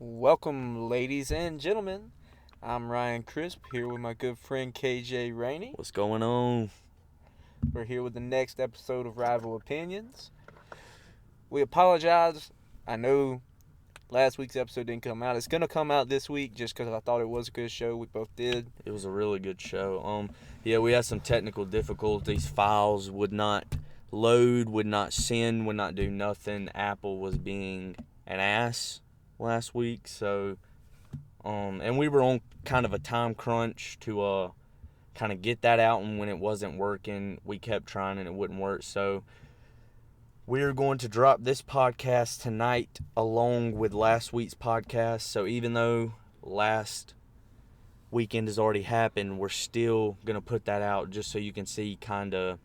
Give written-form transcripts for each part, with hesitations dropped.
Welcome, ladies and gentlemen. I'm Ryan Crisp here with my good friend KJ Rainey. What's going on? We're here with the next episode of Rival Opinions. We apologize. I know last week's episode didn't come out. It's going to come out this week just because I thought it was a good show. We both did. It was a really good show. We had some technical difficulties. Files would not load, would not send, would not do nothing. Apple was being an ass last week, so and we were on kind of a time crunch to kind of get that out, and when it wasn't working, we kept trying and it wouldn't work. So we're going to drop this podcast tonight along with last week's podcast. So even though last weekend has already happened, we're still going to put that out just so you can see kind of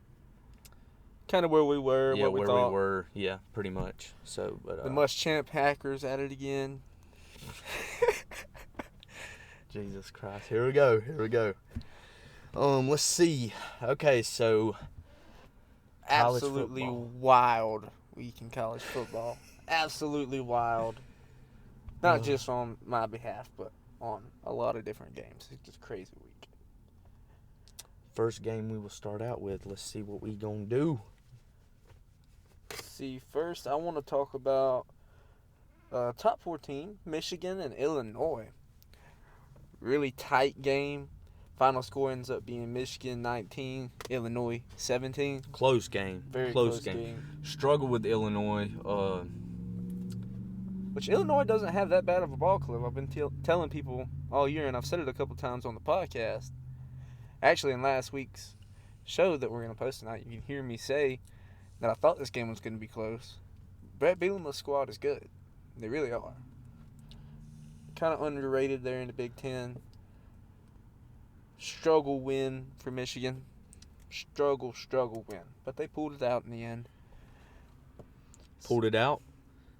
where we were, what we thought. we were. Yeah, pretty much. So, but the Muschamp hackers at it again. Jesus Christ. Here we go. Let's see. Okay, so absolutely wild week in college football. Absolutely wild. Not just on my behalf, but on a lot of different games. It's just a crazy week. First game we will start out with. Let's see what we gonna do. See, first I want to talk about top 14, Michigan and Illinois. Really tight game. Final score ends up being Michigan 19, Illinois 17. Close game. Very close game. Struggle with Illinois. Which Illinois doesn't have that bad of a ball club. I've been telling people all year, and I've said it a couple times on the podcast. Actually, in last week's show that we're going to post tonight, you can hear me say that I thought this game was going to be close. Brett Bielema's squad is good. They really are. Kind of underrated there in the Big Ten. Struggle win for Michigan. Struggle win. But they pulled it out in the end. Pulled it out.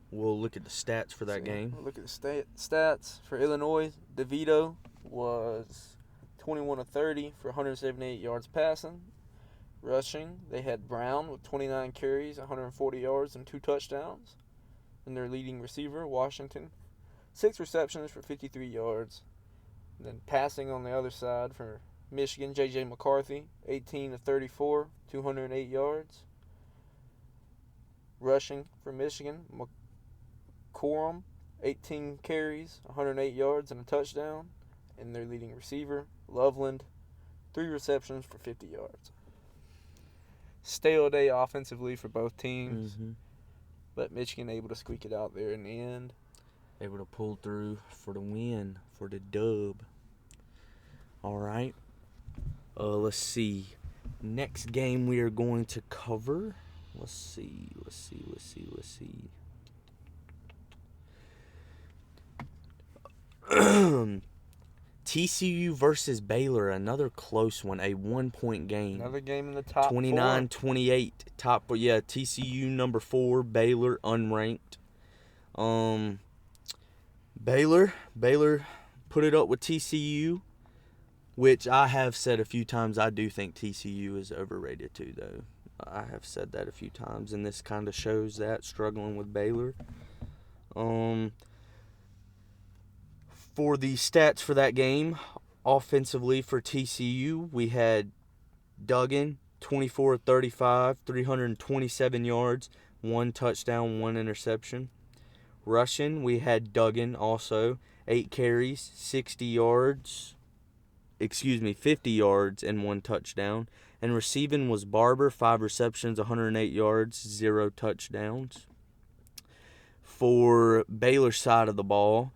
We'll look at the stats for that game. We'll look at the stats for Illinois. DeVito was 21 of 30 for 178 yards passing. Rushing, they had Brown with 29 carries, 140 yards, and 2 touchdowns. And their leading receiver, Washington, 6 receptions for 53 yards. And then passing on the other side for Michigan, J.J. McCarthy, 18 of 34, 208 yards. Rushing for Michigan, McCorum, 18 carries, 108 yards, and a touchdown. And their leading receiver, Loveland, 3 receptions for 50 yards. Stale day offensively for both teams. Mm-hmm. But Michigan able to squeak it out there in the end. Able to pull through for the win, for the dub. All right. Let's see. Next game we are going to cover. Let's see. TCU versus Baylor, another close one, a 1-point game. Another game in the top 29-28. TCU number 4, Baylor unranked. Baylor put it up with TCU, which I have said a few times. I do think TCU is overrated too, though. I have said that a few times, and this kind of shows that, struggling with Baylor. For the stats for that game, offensively for TCU, we had Duggan, 24 of 35, 327 yards, 1 touchdown, 1 interception. Rushing, we had Duggan also, 8 carries, 50 yards, and 1 touchdown. And receiving was Barber, 5 receptions, 108 yards, 0 touchdowns. For Baylor's side of the ball,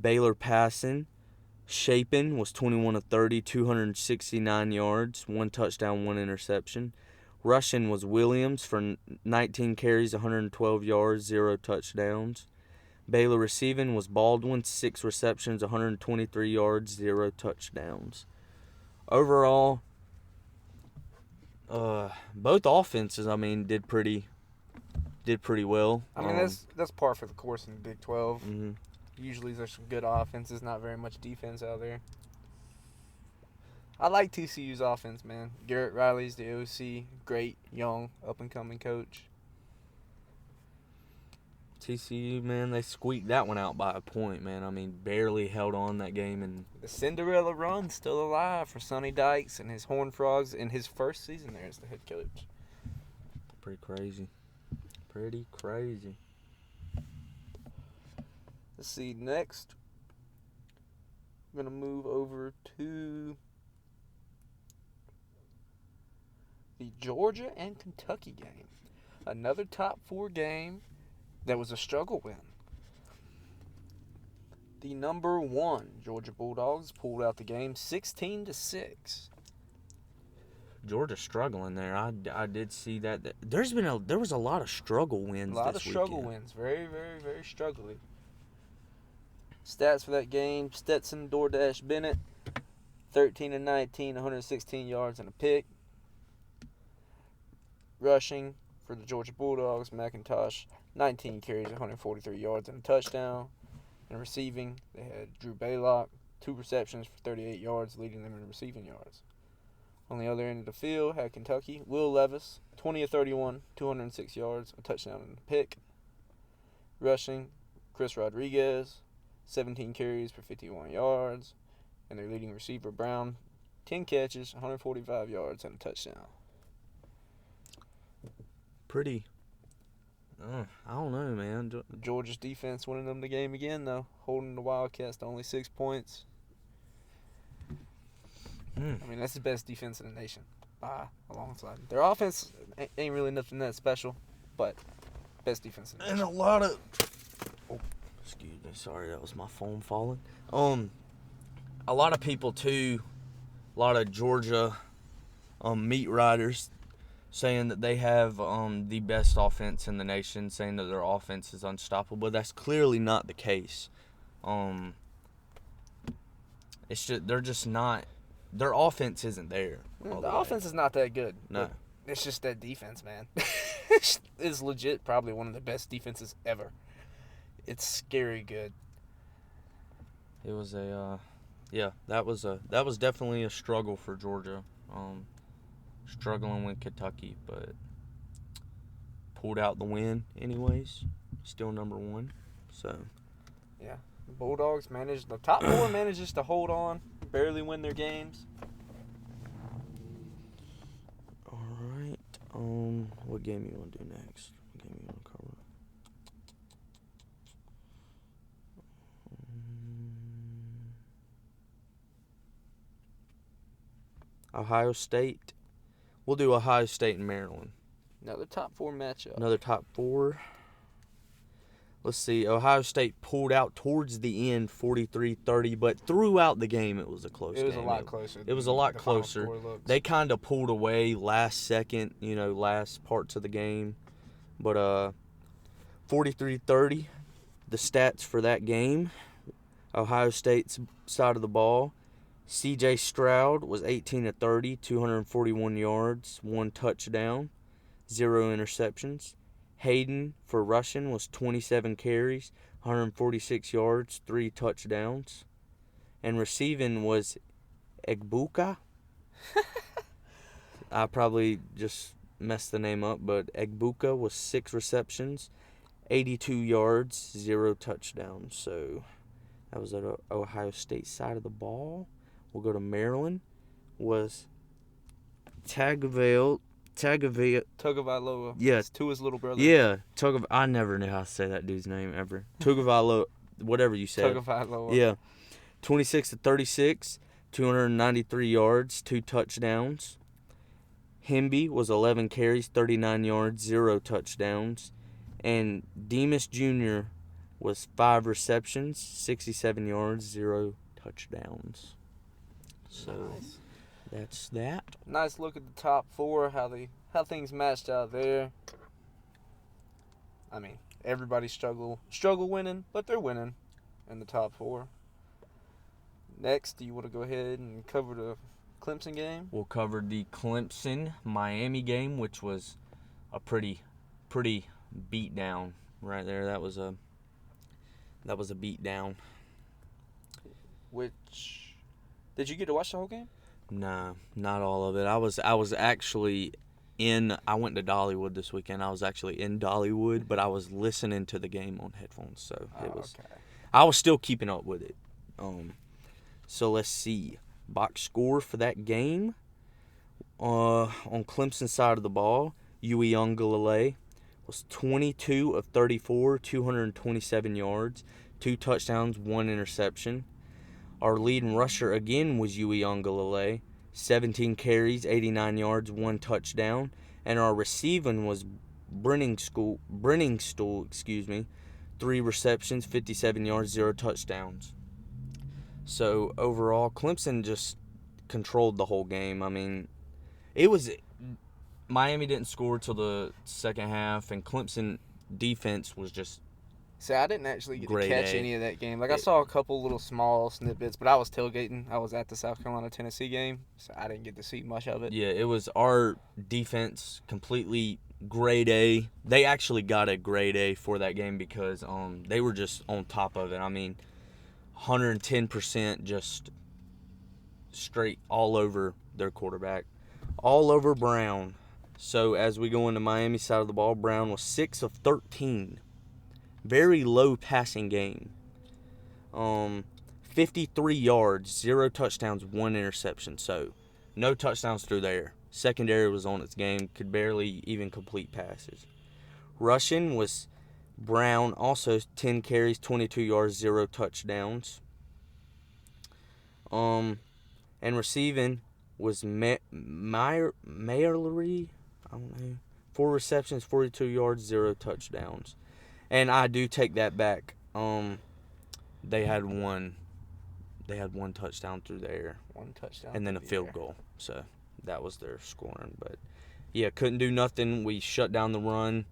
Baylor passing, Shapen was 21 of 30, 269 yards, 1 touchdown, 1 interception. Rushing was Williams for 19 carries, 112 yards, 0 touchdowns. Baylor receiving was Baldwin, 6 receptions, 123 yards, 0 touchdowns. Overall, both offenses, did pretty well. That's par for the course in the Big 12. Mm-hmm. Usually there's some good offenses, not very much defense out there. I like TCU's offense, man. Garrett Riley's the OC, great, young, up-and-coming coach. TCU, man, they squeaked that one out by a point, man. I mean, barely held on that game, and The Cinderella run still alive for Sonny Dykes and his Horned Frogs in his first season there as the head coach. pretty crazy. Pretty crazy. Let's see, next, I'm going to move over to the Georgia and Kentucky game. Another top 4 game that was a struggle win. The number 1 Georgia Bulldogs pulled out the game 16-6. Georgia struggling there. I did see that. There was a lot of struggle wins. A lot this of struggle weekend. wins. Very, very, very struggly. Stats for that game: Stetson DoorDash Bennett, 13-19, 116 yards and a pick. Rushing for the Georgia Bulldogs, McIntosh, 19 carries, 143 yards and a touchdown. And receiving, they had Drew Baylock, 2 receptions for 38 yards, leading them in receiving yards. On the other end of the field, had Kentucky, Will Levis, 20-31, 206 yards, a touchdown and a pick. Rushing, Chris Rodriguez, 17 carries for 51 yards. And their leading receiver, Brown, 10 catches, 145 yards, and a touchdown. Pretty. I don't know, man. Georgia's defense winning them the game again, though, holding the Wildcats to only 6 points. I mean, that's the best defense in the nation by a long shot. Their offense ain't really nothing that special, but best defense in the nation. And a lot of. Oh, excuse me. Sorry, that was my phone falling. A lot of people too. A lot of Georgia, meat riders, saying that they have the best offense in the nation, saying that their offense is unstoppable. But that's clearly not the case. It's just they're just not. Their offense isn't there. The offense is not that good. No. It's just that defense, man. It's legit probably one of the best defenses ever. It's scary good. It was that was definitely a struggle for Georgia. Struggling with Kentucky, but pulled out the win anyways. Still number 1. So yeah, the Bulldogs the top 4 manages to hold on, barely win their games. all right. What game you want to do next? What game you want to cover? Ohio State. We'll do Ohio State and Maryland. Another top 4 matchup. Another top 4. Let's see. Ohio State pulled out towards the end 43-30, but throughout the game it was a close game. It was a lot closer. It was a lot closer. They kind of pulled away last second, last parts of the game. But 43-30, the stats for that game, Ohio State's side of the ball, C.J. Stroud was 18-30, 241 yards, 1 touchdown, 0 interceptions. Hayden for rushing was 27 carries, 146 yards, 3 touchdowns. And receiving was Egbuka. I probably just messed the name up, but Egbuka was 6 receptions, 82 yards, 0 touchdowns. So that was at Ohio State side of the ball. We'll go to Maryland. Was Tagovailoa. Yeah. It's Tua's little brother. Yeah. I never knew how to say that dude's name ever. Tagovailoa, whatever you said. Tagovailoa. Yeah. 26-36, 293 yards, 2 touchdowns. Hemby was 11 carries, 39 yards, 0 touchdowns. And Demas Jr. was 5 receptions, 67 yards, 0 touchdowns. So nice. That's that. Nice look at the top 4, how things matched out there. I mean, everybody struggle winning, but they're winning in the top 4. Next, do you want to go ahead and cover the Clemson game? We'll cover the Clemson-Miami game, which was a pretty beat down right there. That was a beat down. Did you get to watch the whole game? No, not all of it. I was actually I went to Dollywood this weekend. I was actually in Dollywood, but I was listening to the game on headphones, so Okay. I was still keeping up with it. So let's see. Box score for that game. On Clemson's side of the ball, Uiagalelei was 22 of 34, 227 yards, 2 touchdowns, 1 interception. Our leading rusher again was Uiagalelei, 17 carries, 89 yards, 1 touchdown. And our receiving was Brenningstool, 3 receptions, 57 yards, 0 touchdowns. So overall, Clemson just controlled the whole game. I mean, Miami didn't score till the second half, and Clemson defense was just See, I didn't actually get to Grade catch A. any of that game. Like, I saw a couple little small snippets, but I was tailgating. I was at the South Carolina-Tennessee game, so I didn't get to see much of it. Yeah, it was our defense completely grade A. They actually got a grade A for that game because they were just on top of it. I mean, 110% just straight all over their quarterback. All over Brown. So as we go into Miami side of the ball, Brown was 6 of 13. Very low passing game. 53 yards, 0 touchdowns, 1 interception. So no touchdowns through there. Secondary was on its game, could barely even complete passes. Rushing was Brown, also 10 carries, 22 yards, 0 touchdowns. And receiving was Mayerlery, I don't know, 4 receptions, 42 yards, 0 touchdowns. And I do take that back. They had one touchdown through the air. 1 touchdown. And then a through the field air. goal. So that was their scoring. But yeah, couldn't do nothing. We shut down the run,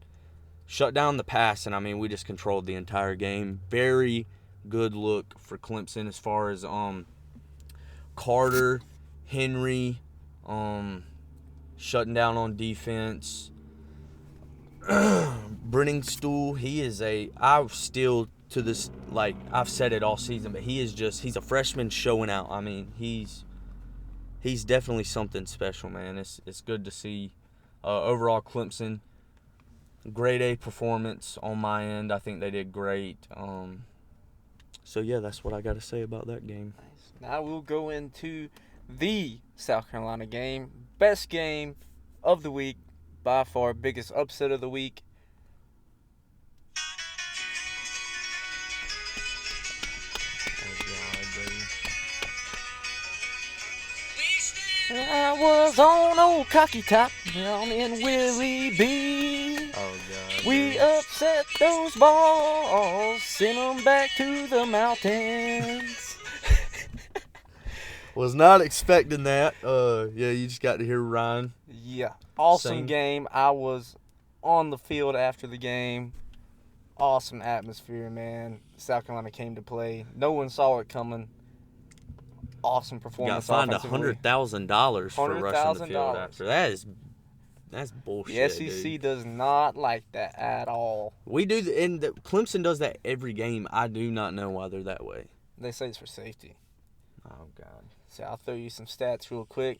shut down the pass, and I mean we just controlled the entire game. Very good look for Clemson as far as Carter, Henry, shutting down on defense. Brenningstool, he is I've said it all season, but he's a freshman showing out. I mean, he's definitely something special, man. It's good to see. Overall, Clemson, grade A performance on my end. I think they did great. So yeah, that's what I got to say about that game. Nice. Now we'll go into the South Carolina game. Best game of the week, by far biggest upset of the week. I was on old Cocky Top down in Willie B. Oh God. We upset those balls, sent them back to the mountains. Was not expecting that. Yeah, you just got to hear Ryan. Yeah, awesome Same. game. I was on the field after the game. Awesome atmosphere, man. South Carolina came to play. No one saw it coming. Awesome Got performance. fined offensively. $100,000 for rushing the field $100,000. after. That's bullshit. The SEC dude. does not like that at all. We do, and Clemson does that every game. I do not know why they're that way. They say it's for safety. Oh God. So I'll throw you some stats real quick.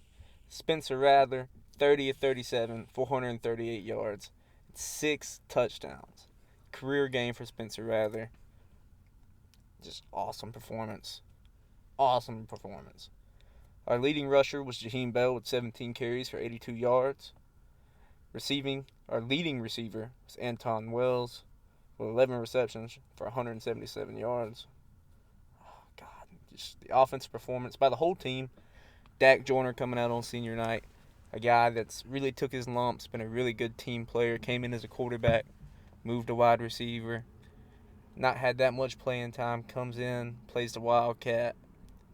Spencer Rattler, 30 of 37, 438 yards, 6 touchdowns. Career game for Spencer Rattler. Just awesome performance. Awesome performance. Our leading rusher was Jaheim Bell with 17 carries for 82 yards. Our leading receiver was Anton Wells with 11 receptions for 177 yards. Oh, God. Just the offensive performance by the whole team. Dak Joyner coming out on senior night. A guy that's really took his lumps, been a really good team player, came in as a quarterback, moved to wide receiver. Not had that much playing time, comes in, plays the Wildcat,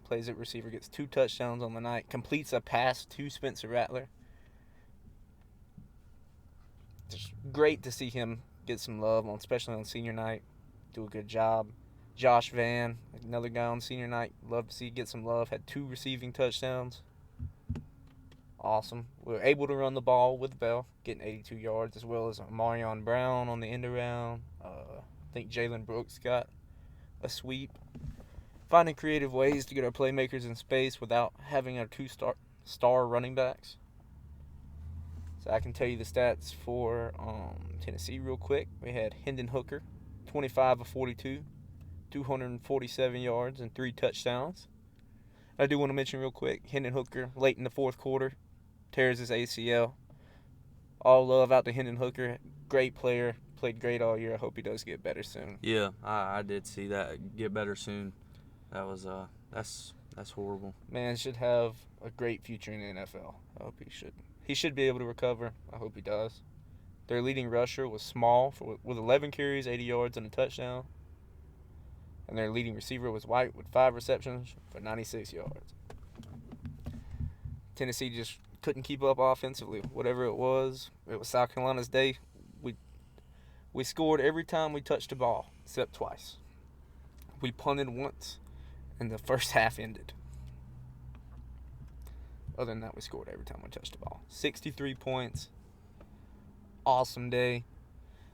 plays at receiver, gets 2 touchdowns on the night, completes a pass to Spencer Rattler. Just great to see him get some love, especially on senior night. Do a good job. Josh Van, another guy on senior night, love to see get some love. Had 2 receiving touchdowns. Awesome. We were able to run the ball with Bell, getting 82 yards, as well as Marion Brown on the end around. I think Jalen Brooks got a sweep. Finding creative ways to get our playmakers in space without having our 2 star running backs. So I can tell you the stats for Tennessee real quick. We had Hendon Hooker, 25 of 42, 247 yards and 3 touchdowns. I do want to mention real quick, Hendon Hooker, late in the fourth quarter, tears his ACL. All love out to Hendon Hooker. Great player. Played great all year. I hope he does get better soon. Yeah, I did see that. Get better soon. That was that's horrible. Man should have a great future in the NFL. I hope he should. He should be able to recover. I hope he does. Their leading rusher was Small with 11 carries, 80 yards, and a touchdown. And their leading receiver was White with 5 receptions for 96 yards. Tennessee just couldn't keep up offensively. Whatever it was South Carolina's day. We scored every time we touched the ball, except twice. We punted once, and the first half ended. Other than that, we scored every time we touched the ball. 63 points. Awesome day.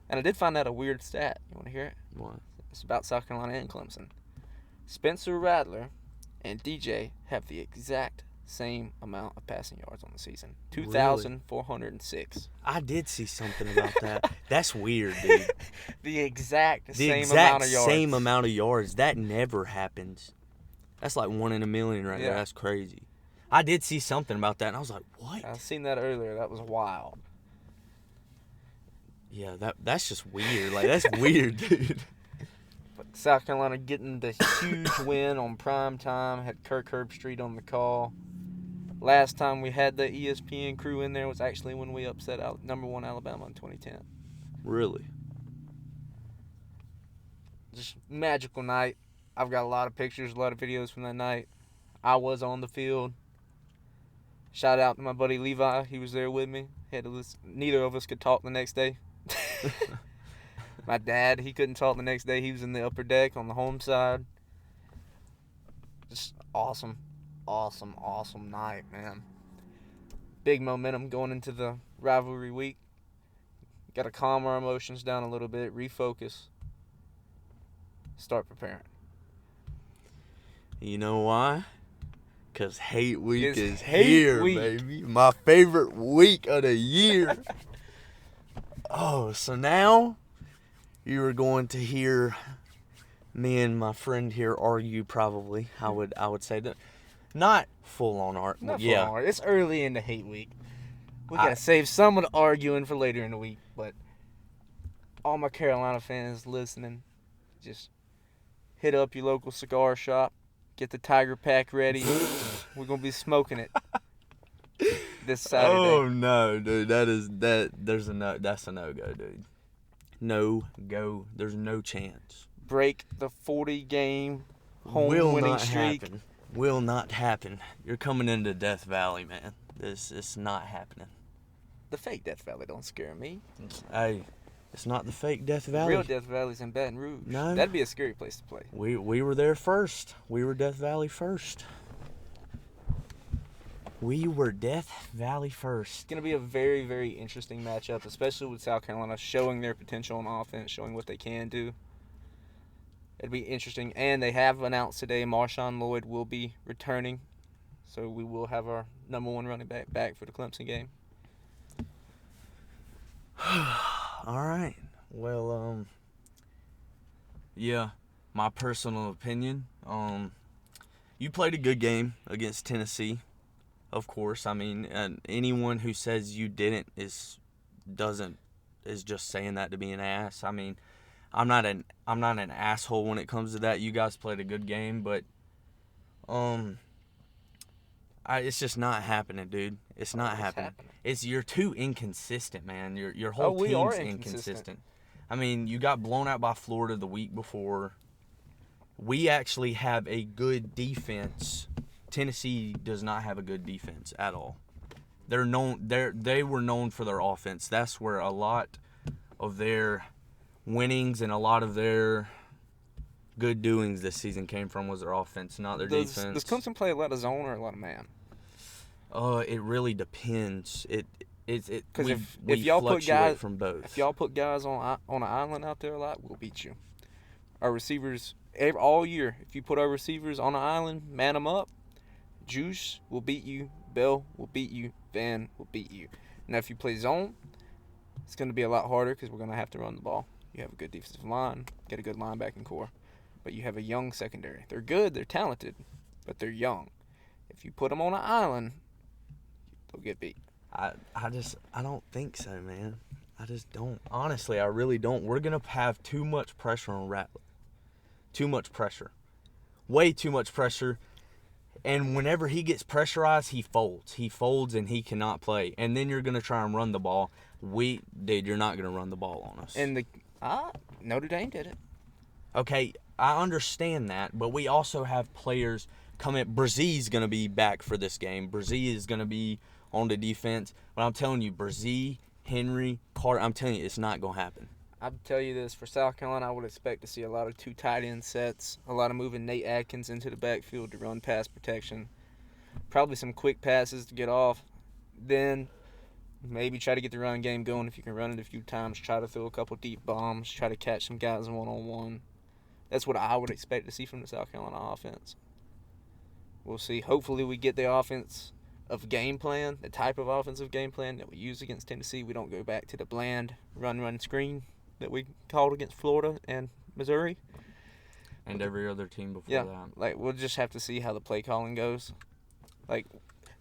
And I did find out a weird stat. You want to hear it? What? It's about South Carolina and Clemson. Spencer Rattler and DJ have the exact same amount of passing yards on the season. 2,406. I did see something about that. That's weird, dude. The exact same amount of yards. That never happens. That's like 1 in a million right there. That's crazy. I did see something about that, and I was like, what? I seen that earlier. That was wild. Yeah, that's just weird. Like, that's weird, dude. But South Carolina getting the huge win on prime time. Had Kirk Herbstreit on the call. Last time we had the ESPN crew in there was actually when we upset number 1 Alabama in 2010. Really? Just magical night. I've got a lot of pictures, a lot of videos from that night. I was on the field. Shout out to my buddy Levi. He was there with me. Neither of us could talk the next day. My dad, he couldn't talk the next day. He was in the upper deck on the home side. Just awesome night, man. Big momentum going into the rivalry week. Got to calm our emotions down a little bit, refocus, start preparing. You know why? Because hate week is hate here, week. baby. My favorite week of the year. Oh, so now you are going to hear me and my friend here argue probably. I would say that. Not full on art. Not yeah. full on art. It's early in the hate week. We got to save some of the arguing for later in the week. But all my Carolina fans listening, just hit up your local cigar shop. Get the Tiger Pack ready. We're going to be smoking it this Saturday. Oh, no, dude. That's a no-go, dude. No go. There's no chance. Break the 40-game home winning streak. Will not happen. You're coming into Death Valley, man. It's not happening. The fake Death Valley don't scare me. Hey, it's not the fake Death Valley. Real Death Valley's in Baton Rouge. No. That'd be a scary place to play. We were there first. We were Death Valley first. It's going to be a very, very interesting matchup, especially with South Carolina showing their potential on offense, showing what they can do. It'd be interesting. And they have announced today Marshawn Lloyd will be returning. So we will have our number 1 running back for the Clemson game. All right. Well, yeah, my personal opinion. You played a good game against Tennessee, of course. I mean, and anyone who says you didn't is just saying that to be an ass. I mean, I'm not an asshole when it comes to that. You guys played a good game, but it's just not happening, dude. It's not happening. You're too inconsistent, man. Your whole team's inconsistent. I mean, you got blown out by Florida the week before. We actually have a good defense. Tennessee does not have a good defense at all. They were known for their offense. That's where a lot of their winnings and a lot of their good doings this season came from was their offense, not their defense. Does Clemson play a lot of zone or a lot of man? It really depends. Because if y'all put guys from both, if y'all put guys on an island out there a lot, we'll beat you. Our receivers all year. If you put our receivers on an island, man them up. Juice will beat you. Bell will beat you. Van will beat you. Now, if you play zone, it's going to be a lot harder because we're going to have to run the ball. You have a good defensive line, get a good linebacking core, but you have a young secondary. They're good, they're talented, but they're young. If you put them on an island, they'll get beat. I don't think so, man. I just don't. Honestly, I really don't. We're going to have too much pressure on Rattler. Too much pressure. Way too much pressure. And whenever he gets pressurized, he folds. He folds and he cannot play. And then you're going to try and run the ball. Dude, you're not going to run the ball on us. And Notre Dame did it. Okay, I understand that, but we also have players coming. Brzee going to be back for this game. Brzee is going to be on the defense. But I'm telling you, Brzee, Henry, Carter, I'm telling you, it's not going to happen. I'll tell you this, for South Carolina, I would expect to see a lot of 2 tight end sets, a lot of moving Nate Atkins into the backfield to run pass protection, probably some quick passes to get off, then maybe try to get the run game going if you can run it a few times, try to throw a couple deep bombs, try to catch some guys one-on-one. That's what I would expect to see from the South Carolina offense. We'll see. Hopefully we get the offense of game plan, the type of offensive game plan that we use against Tennessee. We don't go back to the bland run, screen that we called against Florida and Missouri. And every other team before that. Like, we'll just have to see how the play calling goes. Like,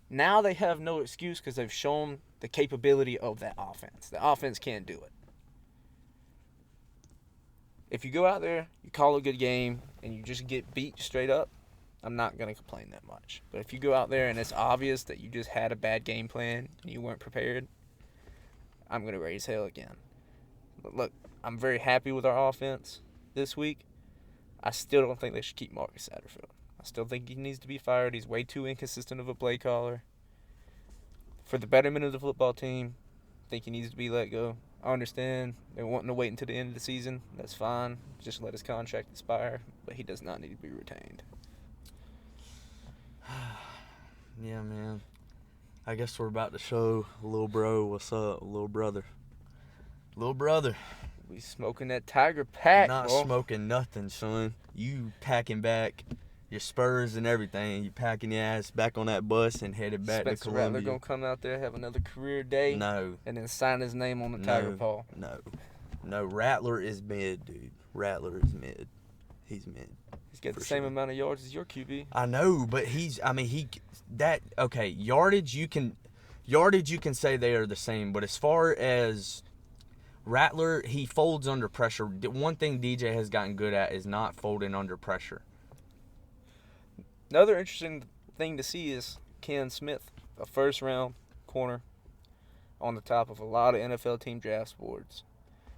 now they have no excuse because they've shown the capability of that offense. The offense can't do it. If you go out there, you call a good game, and you just get beat straight up, I'm not going to complain that much. But if you go out there and it's obvious that you just had a bad game plan and you weren't prepared, I'm going to raise hell again. But look, I'm very happy with our offense this week. I still don't think they should keep Marcus Satterfield. I still think he needs to be fired. He's way too inconsistent of a play caller. For the betterment of the football team, I think he needs to be let go. I understand they're wanting to wait until the end of the season. That's fine. Just let his contract expire. But he does not need to be retained. Yeah, man. I guess we're about to show little bro what's up, little brother. Little brother. We smoking that Tiger pack, Not bro. smoking nothing, son. You packing back your spurs and everything. You packing your ass back on that bus and headed back Spencer to Columbia. Rattler gonna come out there, have another career day, No. and then sign his name on the Tiger paw. No. Rattler is mid, dude. Rattler is mid. He's mid. He's got the For same sure. amount of yards as your QB. I know, but yardage you can say they are the same, but as far as Rattler, he folds under pressure. One thing DJ has gotten good at is not folding under pressure. Another interesting thing to see is Ken Smith, a first-round corner on the top of a lot of NFL team draft boards.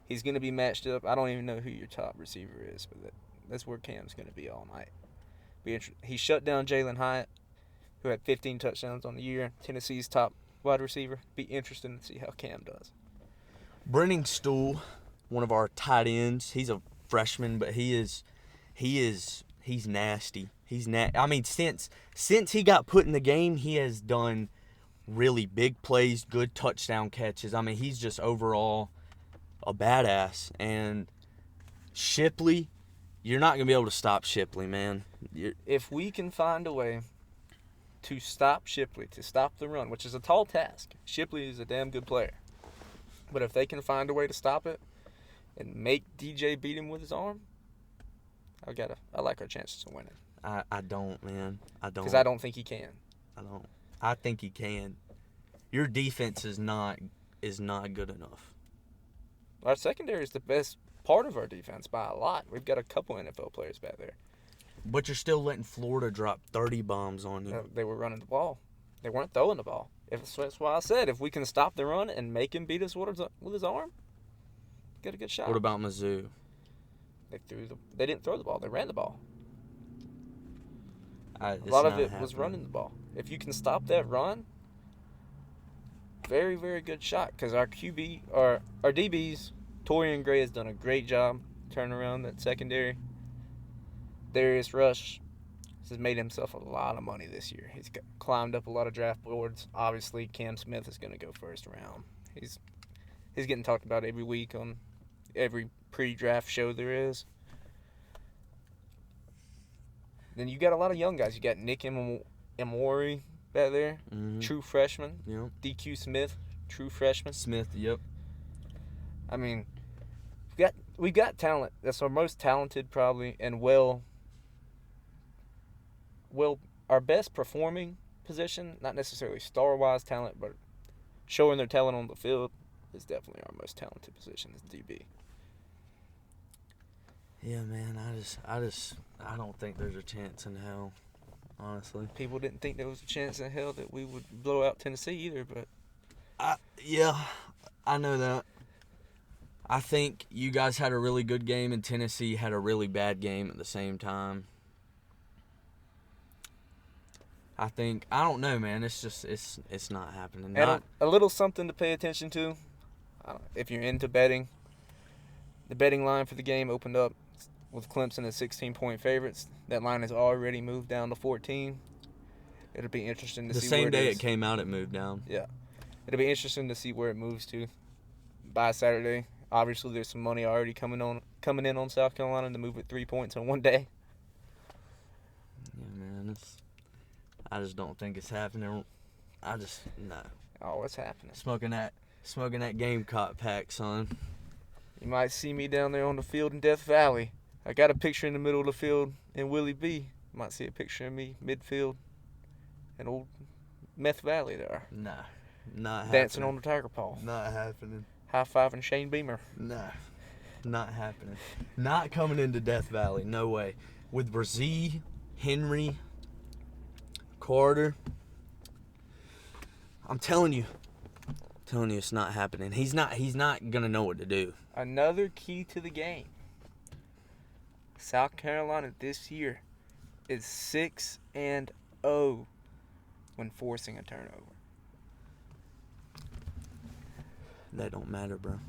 He's going to be matched up. I don't even know who your top receiver is, but that's where Cam's going to be all night. He shut down Jalen Hyatt, who had 15 touchdowns on the year, Tennessee's top wide receiver. Be interesting to see how Cam does. Brenning Stool, one of our tight ends, he's a freshman, but he's nasty. I mean, since he got put in the game, he has done really big plays, good touchdown catches. I mean, he's just overall a badass. And Shipley, you're not going to be able to stop Shipley, man. If we can find a way to stop Shipley, to stop the run, which is a tall task. Shipley is a damn good player. But if they can find a way to stop it and make DJ beat him with his arm, I like our chances of winning. I don't, man. I don't. Because I don't think he can. I don't. I think he can. Your defense is not good enough. Our secondary is the best part of our defense by a lot. We've got a couple NFL players back there. But you're still letting Florida drop 30 bombs on you. They were running the ball. They weren't throwing the ball. That's why I said if we can stop the run and make him beat us with his arm, get a good shot. What about Mizzou? They didn't throw the ball. They ran the ball. A It's lot of not it was happening. running the ball. If you can stop that run, very, very good shot. Because our DBs, Torian Gray has done a great job turning around that secondary. Darius Rush has made himself a lot of money this year. He's climbed up a lot of draft boards. Obviously, Cam Smith is going to go first round. He's getting talked about every week on every pre-draft show there is. Then you got a lot of young guys. You got Nick Emori back there, Mhm. true freshman. Yeah. DQ Smith, true freshman. Smith, yep. I mean, we got talent. That's our most talented probably, and our best performing position, not necessarily star-wise talent, but showing their talent on the field is definitely our most talented position is DB. Yeah, man, I don't think there's a chance in hell, honestly. People didn't think there was a chance in hell that we would blow out Tennessee either, but I know that. I think you guys had a really good game and Tennessee had a really bad game at the same time. I don't know, man. It's just, it's not happening. A little something to pay attention to. If you're into betting, the betting line for the game opened up with Clemson as 16-point favorites. That line has already moved down to 14. It'll be interesting to see where it is. The same day it came out, it moved down. Yeah. It'll be interesting to see where it moves to by Saturday. Obviously, there's some money already coming in on South Carolina to move it 3 points in one day. Yeah, man. I just don't think it's happening. No. Oh, it's happening. Smoking that Gamecock pack, son. You might see me down there on the field in Death Valley. I got a picture in the middle of the field in Willie B. You might see a picture of me midfield in old Meth Valley there. No. Not dancing happening. on the tiger paw. Not happening. High-fiving Shane Beamer. No. Not happening. Not coming into Death Valley. No way. With Brzee, Henry, Carter. I'm telling you it's not happening. He's not gonna know what to do. Another key to the game. South Carolina this year is 6-0 when forcing a turnover. That don't matter, bro.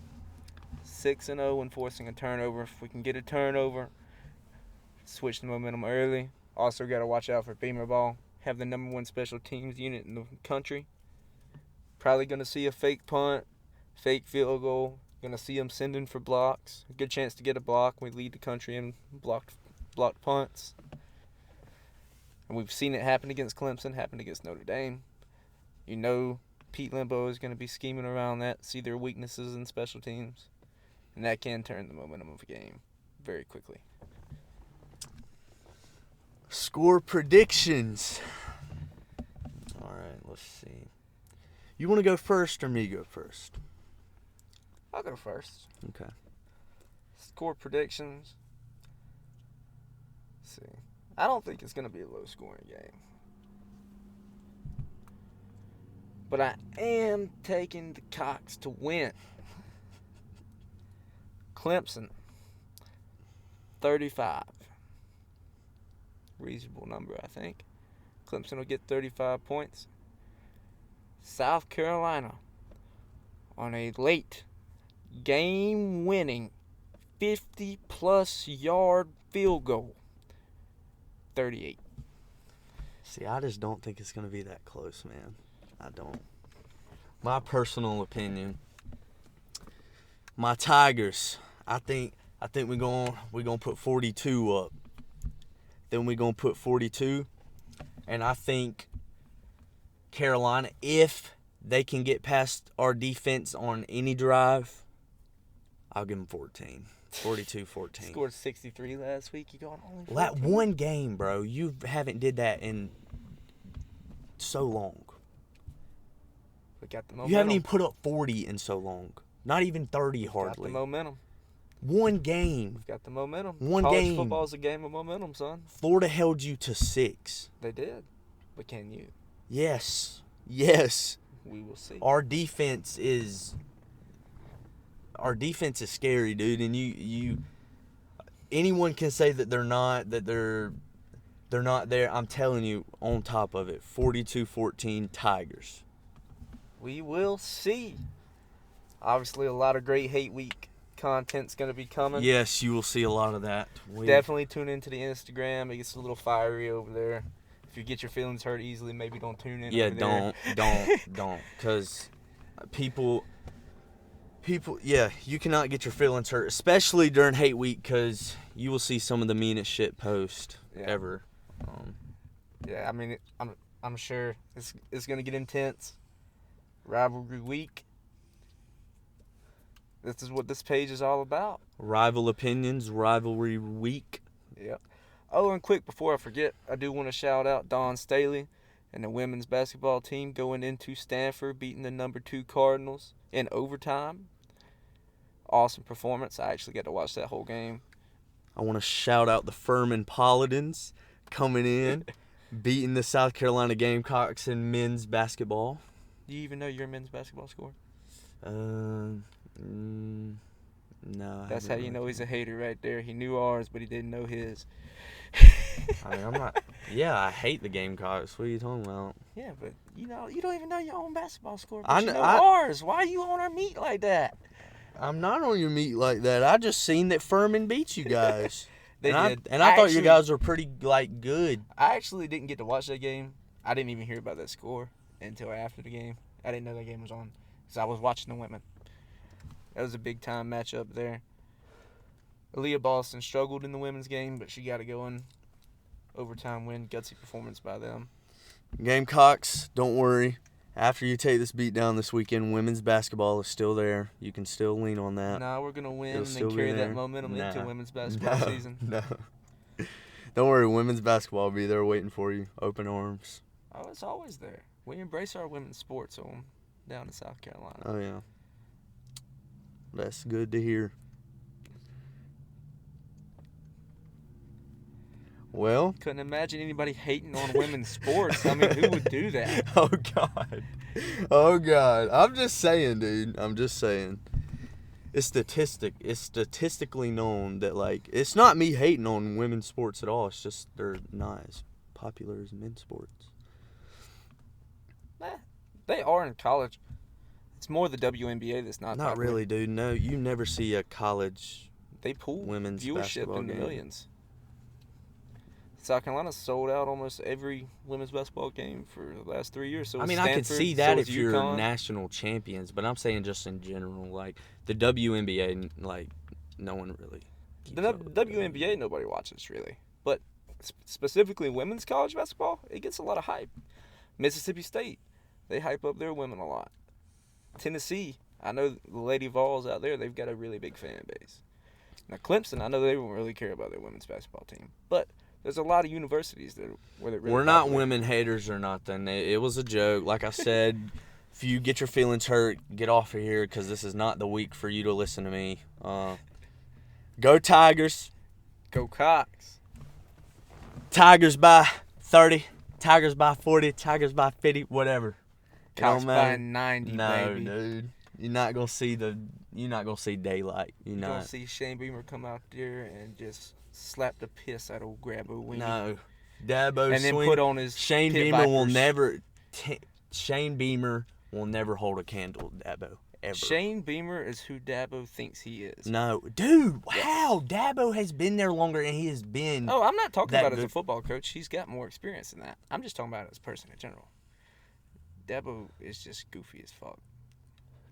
6-0 when forcing a turnover. If we can get a turnover, switch the momentum early. Also got to watch out for Beamer ball. Have the number one special teams unit in the country. Probably going to see a fake punt, fake field goal. Going to see them sending for blocks. A good chance to get a block. We lead the country in blocked punts. And we've seen it happen against Clemson, happen against Notre Dame. You know Pete Limbo is going to be scheming around that, see their weaknesses in special teams. And that can turn the momentum of a game very quickly. Score predictions. All right, let's see. You want to go first or me go first? I'll go first. Okay. Score predictions. Let's see. I don't think it's going to be a low-scoring game. But I am taking the Cocks to win. Clemson, 35. Reasonable number, I think. Clemson will get 35 points. South Carolina on a late game-winning 50-plus yard field goal. 38. See, I just don't think it's going to be that close, man. I don't. My personal opinion. My Tigers, I think we're going to put 42 up. Then we're going to put 42. And I think Carolina, if they can get past our defense on any drive, I'll give them 14. 42-14. Scored 63 last week. You going only 14? That one game, bro. You haven't did that in so long. We got the momentum. You haven't even put up 40 in so long. Not even 30 hardly. Got the momentum. One game. We've got the momentum. One College game. Football is a game of momentum, son. Florida held you to 6. They did. But can you? Yes. We will see. Our defense is scary, dude, and you anyone can say that they're not there. I'm telling you, on top of it, 42-14 Tigers. We will see. Obviously, a lot of great hate week content's going to be coming. Yes, you will see a lot of that. Definitely tune into the Instagram. It gets a little fiery over there. If you get your feelings hurt easily, maybe don't tune in. Yeah, over don't, because people, yeah, you cannot get your feelings hurt, especially during hate week, because you will see some of the meanest shit post ever. Yeah, I mean, I'm sure it's going to get intense. Rivalry week. This is what this page is all about. Rival opinions, rivalry week. Yep. Oh, and quick, before I forget, I do want to shout out Dawn Staley and the women's basketball team going into Stanford, beating the number 2 Cardinals in overtime. Awesome performance. I actually got to watch that whole game. I want to shout out the Furman Paladins coming in, beating the South Carolina Gamecocks in men's basketball. Do you even know your men's basketball score? No. That's how you know he's a hater right there. He knew ours, but he didn't know his. I mean, I'm not. Yeah, I hate the Gamecocks. What are you talking about? Yeah, but you don't even know your own basketball score. But I you kn- know I- ours. Why are you on our meat like that? I'm not on your meat like that. I just seen that Furman beat you guys. They and did. I thought actually, you guys were pretty good. I actually didn't get to watch that game. I didn't even hear about that score until after the game. I didn't know that game was on because I was watching the women. That was a big time matchup there. Aaliyah Boston struggled in the women's game, but she got it going. Overtime win, gutsy performance by them. Gamecocks, don't worry. After you take this beat down this weekend, women's basketball is still there. You can still lean on that. Nah, we're gonna win It'll and still then be carry there. that momentum into Nah. women's basketball season. No. Don't worry, women's basketball will be there waiting for you. Open arms. Oh, it's always there. We embrace our women's sports home down in South Carolina. Oh, yeah. That's good to hear. Well. Couldn't imagine anybody hating on women's sports. I mean, who would do that? Oh, God. Oh, God. I'm just saying, dude. I'm just saying. It's statistically known that, like, it's not me hating on women's sports at all. It's just they're not as popular as men's sports. They are in college. It's more the WNBA that's not Not popular. really, dude. No, you never see a college They pull women's viewership basketball in the game. millions. South Carolina sold out almost every women's basketball game for the last 3 years. So I was mean, I could Stanford, see so that was if you're UConn. national champions, but I'm saying just in general, like the WNBA, like no one really. keeps The up with it. WNBA nobody watches really, but specifically women's college basketball, it gets a lot of hype. Mississippi State, they hype up their women a lot. Tennessee, I know the Lady Vols out there, they've got a really big fan base. Now Clemson, I know they don't really care about their women's basketball team, but there's a lot of universities where they're really We're not popular. women haters or nothing. It was a joke. Like I said, if you get your feelings hurt, get off of here because this is not the week for you to listen to me. Go Tigers. Go Cox. Tigers by 30. Tigers by 40. Tigers by 50. Whatever. It Cox don't by matter. 90, No, baby. dude. You're not gonna see daylight. You're You're going not. to see Shane Beamer come out there and just slap the piss out of old Grabo Winnie. No. Dabo And then swing. put on his Shane Pit Beamer will Vipers. never. Shane Beamer will never hold a candle to Dabo ever. Shane Beamer is who Dabo thinks he is. No, dude. How Dabo has been there longer and he has been. Oh, I'm not talking That about as a good. football coach. He's got more experience than that. I'm just talking about as a person in general. Dabo is just goofy as fuck.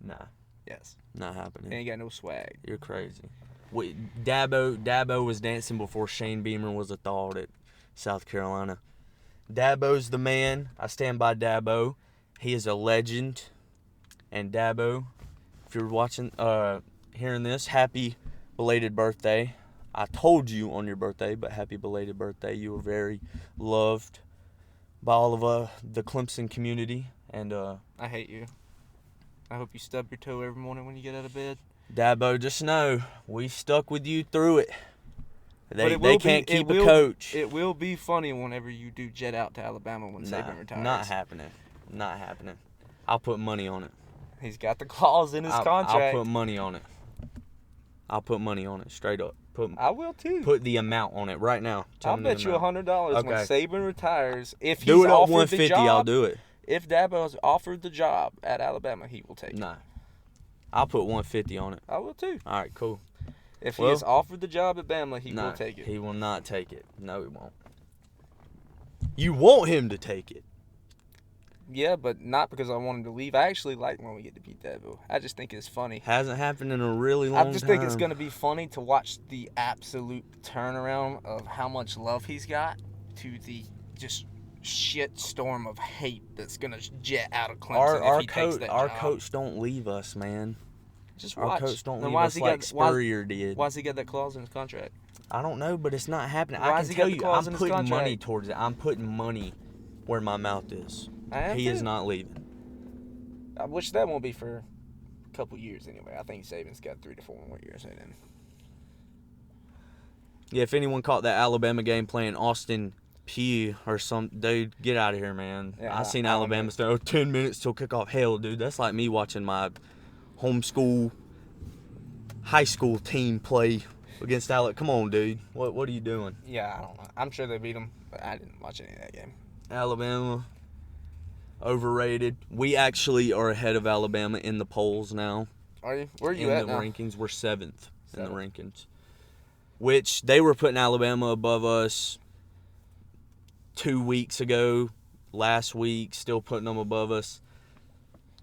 Nah, Yes. not He happening. ain't got no swag. You're crazy. Dabo was dancing before Shane Beamer was a thought at South Carolina. Dabo's the man. I stand by Dabo. He is a legend. And Dabo, if you're watching, hearing this, happy belated birthday. I told you on your birthday, but happy belated birthday. You were very loved by all of the Clemson community. And I hate you. I hope you stub your toe every morning when you get out of bed. Dabo, just know we stuck with you through it. But They it will can't be- it keep a will- coach. It will be funny whenever you do jet out to Alabama when Saban retires. Not happening. Not happening. I'll put money on it. He's got the clause in his I'll contract. put money on it. I'll put money on it straight up. I will too. Put the amount on it right now. Tell I'll me the bet you amount. $100 when Okay. Saban retires. If he's Do it at offered 150. the job, I'll do it. If Dabo's offered the job at Alabama, he will take it. Nah. I'll put 150 on it. I will too. All right, cool. If Well- he is offered the job at Bama, he Nah, will take it. He will not take it. No, he won't. You want him to take it. Yeah, but not because I want him to leave. I actually like when we get to beat Dabo. I just think it's funny. Hasn't happened in a really long time. I just think it's going to be funny to watch the absolute turnaround of how much love he's got to the just shit storm of hate that's going to jet out of Clemson if he takes that Our job. coach don't leave us, man. Just Our watch. coach don't Then leave why us has he like got- Spurrier did. Why's he got that clause in his contract? I don't know, but it's not happening. Why I has can he got tell the you, clause I'm in his putting money contract? towards it. I'm putting money where my mouth is. I am He too. is not leaving. I wish that won't be for a couple years anyway. I think Saban's got 3 to 4 more years in him. Yeah, if anyone caught that Alabama game playing Austin Peay or some dude, get out of here, man. Yeah, I seen I don't Alabama throw 10 minutes till kickoff. Hell, dude, that's like me watching my homeschool high school team play against Alabama. Come on, dude. What are you doing? Yeah, I don't know. I'm sure they beat him, but I didn't watch any of that game. Alabama, overrated. We actually are ahead of Alabama in the polls now. Are you? Where are you in at the now? rankings. We're seventh in the Seventh. rankings. Which they were putting Alabama above us 2 weeks ago. Last week, still putting them above us.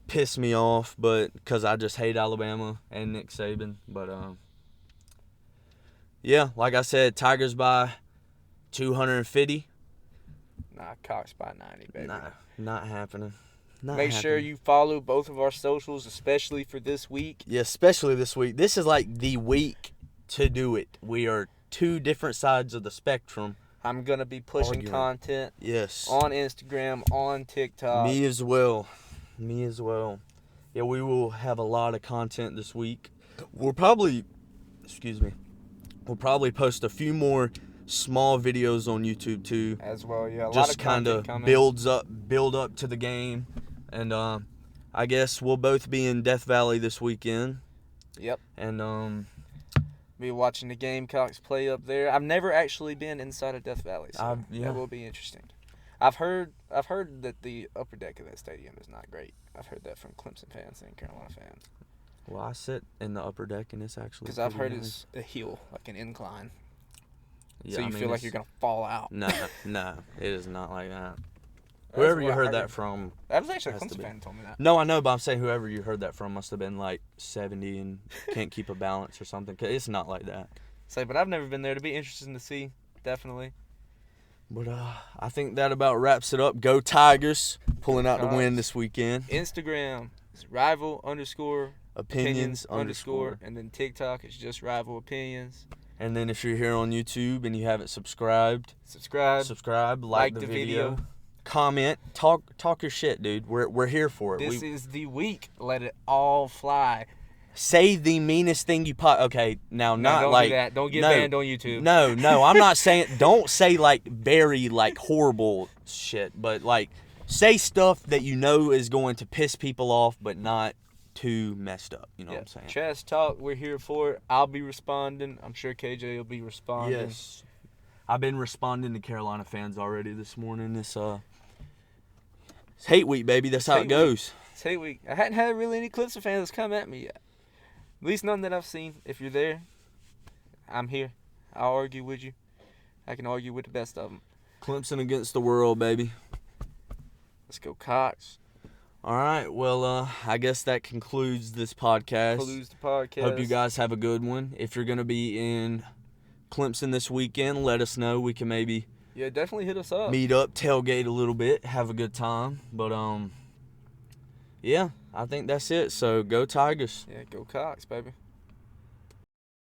Pissed me off, but because I just hate Alabama and Nick Saban. But yeah, like I said, Tigers by 250. Nah, Cox by 90, baby. Nah, not happening. Not Make sure happening. you follow both of our socials, especially for this week. Yeah, especially this week. This is like the week to do it. We are two different sides of the spectrum. I'm going to be pushing Arguing. content Yes. on Instagram, on TikTok. Me as well. Yeah, we will have a lot of content this week. We'll probably post a few more small videos on YouTube too. As well, yeah. A lot Just of kind content of coming. build up to the game. And I guess we'll both be in Death Valley this weekend. Yep. And Be watching the Gamecocks play up there. I've never actually been inside of Death Valley, so yeah. that will be interesting. I've heard that the upper deck of that stadium is not great. I've heard that from Clemson fans and Carolina fans. well, I sit in the upper deck and it's actually Because I've pretty heard nice. it's a hill, like an incline. Yeah, So I you mean, feel like it's- you're going to fall out. No, it is not like that. That's Whoever you what I heard that from. That was actually a has to Clemson be. fan who told me that. No, I know, but I'm saying whoever you heard that from must have been like 70 and can't keep a balance or something. 'Cause it's not like that. But I've never been there. To be interesting to see, definitely. But I think that about wraps it up. Go Tigers, pulling out the win Tigers. this weekend. Instagram is rival_opinions_. Opinions_. And then TikTok is just rival opinions. And then if you're here on YouTube and you haven't subscribed, Subscribe. like the video, comment, talk your shit, dude. We're here for it. This is the week. Let it all fly. Say the meanest thing you Okay, now No, not don't like do that. Don't get no, banned on YouTube. No, I'm not saying. Don't say like very like horrible shit, but like say stuff that you know is going to piss people off, but not too messed up. You know what I'm saying? Trash talk. We're here for it. I'll be responding. I'm sure KJ will be responding. Yes, I've been responding to Carolina fans already this morning. It's hate week, baby. That's how it hate goes. It's hate week. I hadn't had really any Clemson fans come at me yet. At least none that I've seen. If you're there, I'm here. I'll argue with you. I can argue with the best of them. Clemson against the world, baby. Let's go, Cox. All right. Well, I guess that concludes this podcast. Concludes the podcast. Hope you guys have a good one. If you're gonna be in Clemson this weekend, let us know. We can maybe definitely hit us up. meet up, tailgate a little bit, have a good time. But yeah, I think that's it. So go Tigers. Yeah, go Cox, baby.